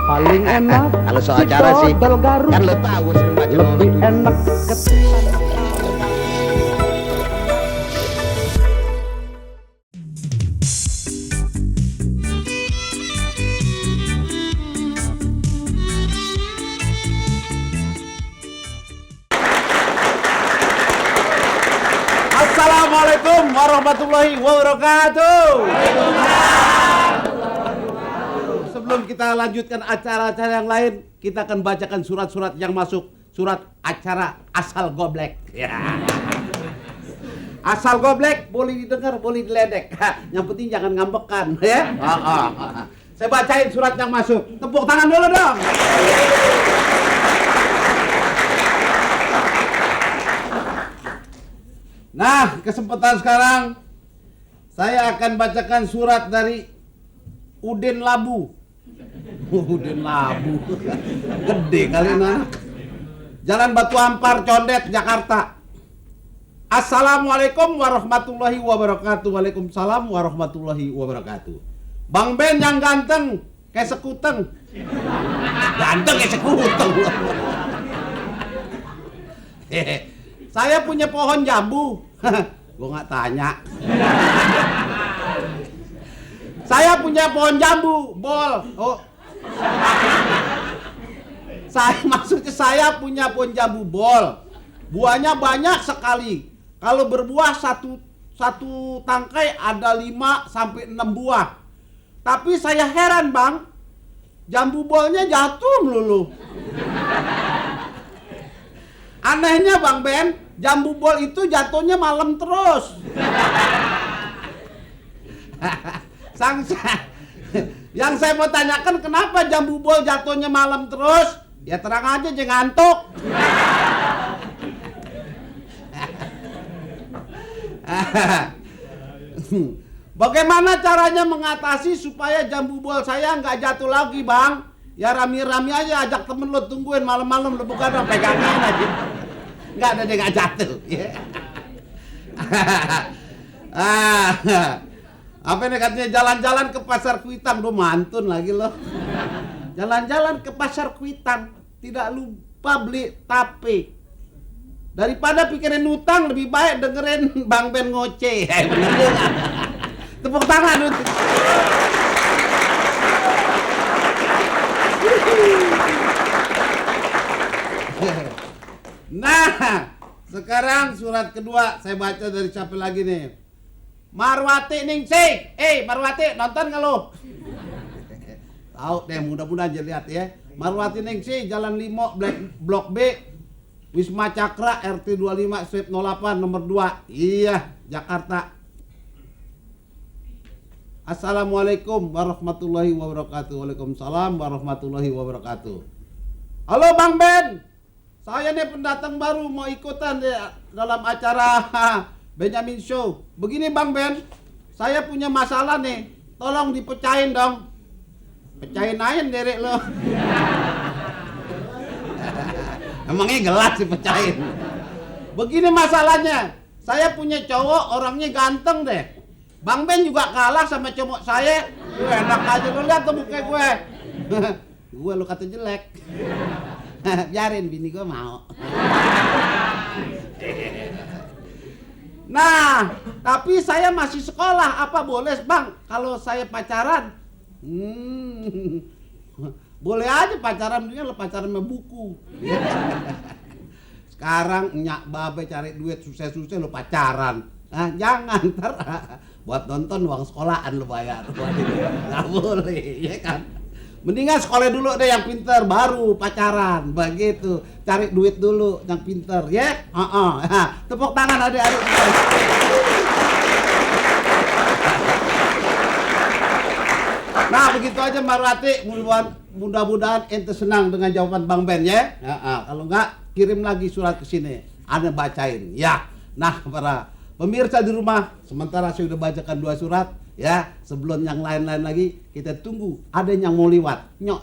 paling enak. Kalau soal cara sih, kan lo tahu sering baca lebih enak ketimbang. Assalamualaikum warahmatullahi wabarakatuh. Sebelum kita lanjutkan acara-acara yang lain, kita akan bacakan surat-surat yang masuk. Surat acara asal goblek. Ya. Asal goblek boleh didengar, boleh diledek. Yang penting jangan ngambekan, ya. Saya bacain surat yang masuk. Tepuk tangan dulu dong. Nah, kesempatan sekarang saya akan bacakan surat dari Udin Labu. Udin Labu. Gede kali anak. Jalan Batu Ampar, Condet, Jakarta. Assalamualaikum warahmatullahi wabarakatuh. Waalaikumsalam warahmatullahi wabarakatuh. Bang Ben yang ganteng kayak sekuteng. Ganteng kayak sekuteng. Saya punya pohon jambu. Gue nggak tanya. Saya punya pohon jambu, bol. Oh. Maksudnya saya punya pohon jambu bol. Buahnya banyak sekali. Kalau berbuah satu tangkai ada 5 sampai 6 buah. Tapi saya heran, Bang. Jambu bolnya jatuh melulu. Anehnya, Bang Ben, jambu bol itu jatuhnya malam terus. Yang saya mau tanyakan, kenapa jambu bol jatuhnya malam terus? Ya terang aja, jangan ngantuk. Bagaimana caranya mengatasi supaya jambu bol saya nggak jatuh lagi, Bang? Ya rami-rami aja, ajak temen lo, tungguin malam-malam lo buka dong, pegangin aja. Nggak ada, dia nggak jatuh. Apa ini katanya, jalan-jalan ke pasar Kuitang. Duh, mantun lagi lo. Jalan-jalan ke pasar Kuitang, tidak lupa beli tape. Daripada pikirin utang, lebih baik dengerin Bang Ben ngoceh. Bener juga. Tepuk tangan. Nah, sekarang surat kedua saya baca dari siapa lagi nih? Marwati Ningsih. Marwati, nonton nggak lo? Tahu deh, mudah-mudahan aja lihat ya. Marwati Ningsih, Jalan Limo, Blok B, Wisma Cakra, RT 25/08 nomor 2. Iya, Jakarta. Assalamualaikum warahmatullahi wabarakatuh. Waalaikumsalam warahmatullahi wabarakatuh. Halo Bang Ben, saya nih pendatang baru mau ikutan dalam acara Benjamin Show. Begini Bang Ben, saya punya masalah nih, tolong dipecahin dong. Pecahin aja derek lo. Emangnya gelas sih pecahin. Begini masalahnya, saya punya cowok orangnya ganteng deh. Bang Ben juga kalah sama cowok saya. Enak aja, lu lihat tuh muka gue. Gue lu kata jelek. Biarin, bini gue mau. Nah, tapi saya masih sekolah. Apa boleh Bang kalau saya pacaran? Boleh aja pacaran, dia lo pacaran sama buku. Sekarang nyak babe cari duit susah-susah lo pacaran. Jangan, ntar buat nonton uang sekolahan lo bayar. Nggak boleh, ya kan? Mendingan sekolah dulu deh yang pinter, baru pacaran. Begitu, cari duit dulu yang pinter, ya? Tepuk tangan adik-adik. Nah, begitu aja Marwati. Mudah-mudahan ente senang dengan jawaban Bang Ben, ya? Kalau nggak, kirim lagi surat ke sini. Ana bacain, ya. Nah, para pemirsa di rumah, sementara saya udah bacakan 2 surat, ya. Sebelum yang lain-lain lagi, kita tunggu ada yang mau liwat. Nyok.